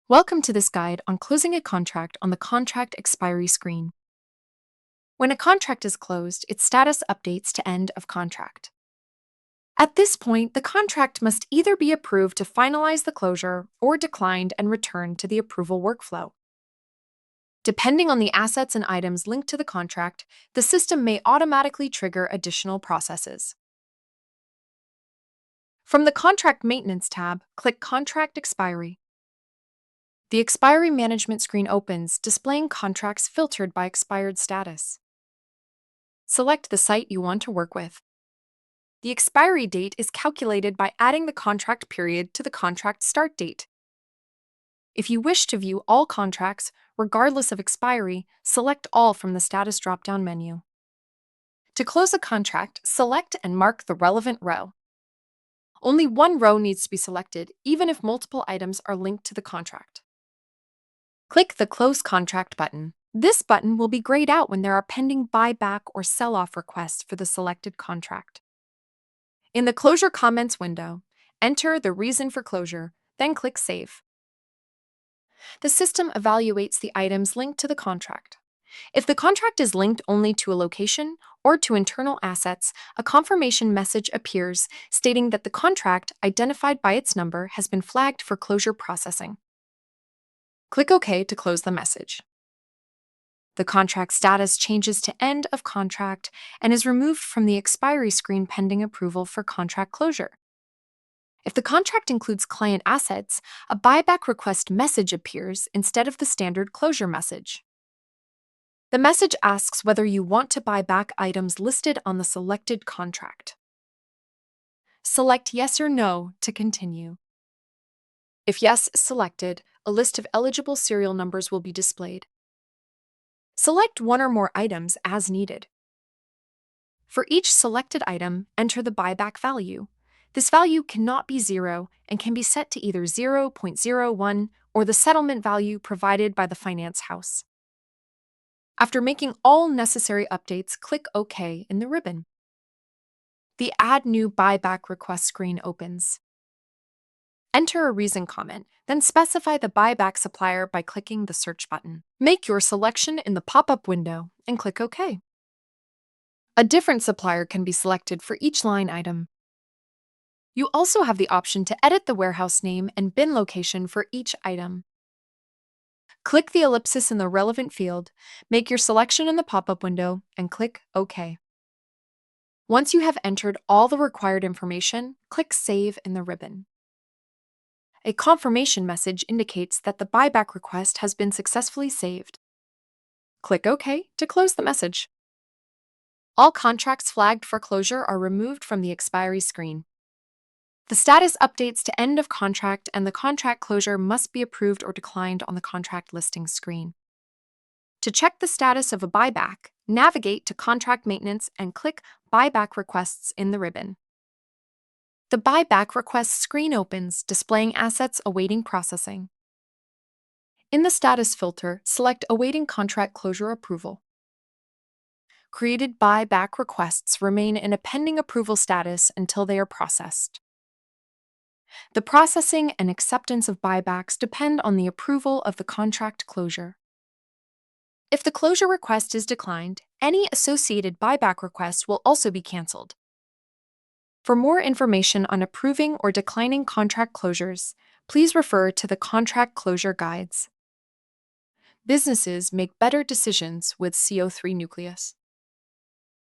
Welcome to this guide on closing a contract on the Contract Expiry screen. When a contract is closed, its status updates to end of contract. At this point, the contract must either be approved to finalize the closure or declined and returned to the approval workflow. Depending on the assets and items linked to the contract, the system may automatically trigger additional processes. From the Contract Maintenance tab, click Contract Expiry. The expiry management screen opens, displaying contracts filtered by expired status. Select the site you want to work with. The expiry date is calculated by adding the contract period to the contract start date. If you wish to view all contracts, regardless of expiry, select All from the Status drop-down menu. To close a contract, select and mark the relevant row. Only one row needs to be selected, even if multiple items are linked to the contract. Click the Close Contract button. This button will be grayed out when there are pending buyback or sell-off requests for the selected contract. In the Closure Comments window, enter the reason for closure, then click Save. The system evaluates the items linked to the contract. If the contract is linked only to a location or to internal assets, a confirmation message appears stating that the contract, identified by its number, has been flagged for closure processing. Click OK to close the message. The contract status changes to End of Contract and is removed from the expiry screen pending approval for contract closure. If the contract includes client assets, a buyback request message appears instead of the standard closure message. The message asks whether you want to buy back items listed on the selected contract. Select Yes or No to continue. If Yes is selected, a list of eligible serial numbers will be displayed. Select one or more items as needed. For each selected item, enter the buyback value. This value cannot be 0 and can be set to either 0.01 or the settlement value provided by the finance house. After making all necessary updates, click OK in the ribbon. The Add New Buyback Request screen opens. Enter a reason comment, then specify the buyback supplier by clicking the Search button. Make your selection in the pop-up window and click OK. A different supplier can be selected for each line item. You also have the option to edit the warehouse name and bin location for each item. Click the ellipsis in the relevant field, make your selection in the pop-up window, and click OK. Once you have entered all the required information, click Save in the ribbon. A confirmation message indicates that the buyback request has been successfully saved. Click OK to close the message. All contracts flagged for closure are removed from the expiry screen. The status updates to End of Contract, and the contract closure must be approved or declined on the contract listing screen. To check the status of a buyback, navigate to Contract Maintenance and click Buyback Requests in the ribbon. The Buyback Request screen opens, displaying assets awaiting processing. In the status filter, select Awaiting Contract Closure Approval. Created buyback requests remain in a pending approval status until they are processed. The processing and acceptance of buybacks depend on the approval of the contract closure. If the closure request is declined, any associated buyback request will also be canceled. For more information on approving or declining contract closures, please refer to the Contract Closure Guides. Businesses make better decisions with CO3 Nucleus.